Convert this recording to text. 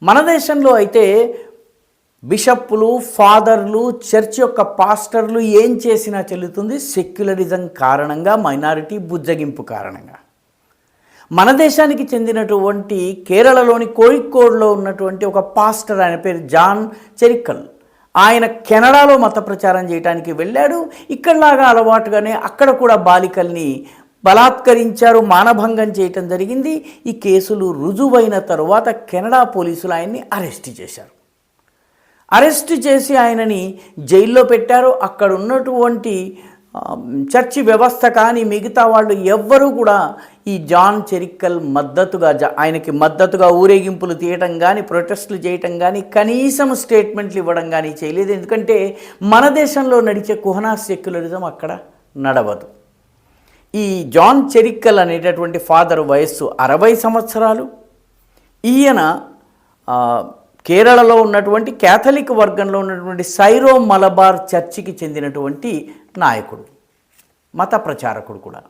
మన దేశంలో అయితే బిషప్పులు, ఫాదర్లు, చర్చ్ యొక్క పాస్టర్లు ఏం చేసినా చెల్లుతుంది సెక్యులరిజం కారణంగా, మైనారిటీ బుజ్జగింపు కారణంగా. మన దేశానికి చెందినటువంటి కేరళలోని కోഴിకోడ్లో ఉన్నటువంటి ఒక పాస్టర్, ఆయన పేరు జాన్ చెరిక్కల్. ఆయన కెనడాలో మత ప్రచారం చేయడానికి వెళ్ళాడు. ఇక్కడలాగా అలవాటుగానే అక్కడ కూడా బాలికల్ని బలాత్కరించారు, మానభంగం చేయటం జరిగింది. ఈ కేసులు రుజువైన తరువాత కెనడా పోలీసులు ఆయన్ని అరెస్ట్ చేశారు. అరెస్ట్ చేసి ఆయనని జైల్లో పెట్టారు. అక్కడ ఉన్నటువంటి చర్చి వ్యవస్థ కానీ మిగతా వాళ్ళు ఎవ్వరూ కూడా ఈ జాన్ చెరిక్కల్ ఆయనకి మద్దతుగా ఊరేగింపులు తీయటం కానీ, ప్రొటెస్టులు చేయటం కానీ, కనీసం స్టేట్మెంట్లు ఇవ్వడం కానీ చేయలేదు. ఎందుకంటే మన దేశంలో నడిచే కుహనా సెక్యులరిజం అక్కడ నడవదు. ఈ జాన్ చెరిక్కల్ అనేటటువంటి ఫాదర్ వయస్సు 60 సంవత్సరాలు. ఈయన కేరళలో ఉన్నటువంటి క్యాథలిక్ వర్గంలో ఉన్నటువంటి సైరో మలబార్ చర్చికి చెందినటువంటి నాయకుడు, మత ప్రచారకుడు కూడా.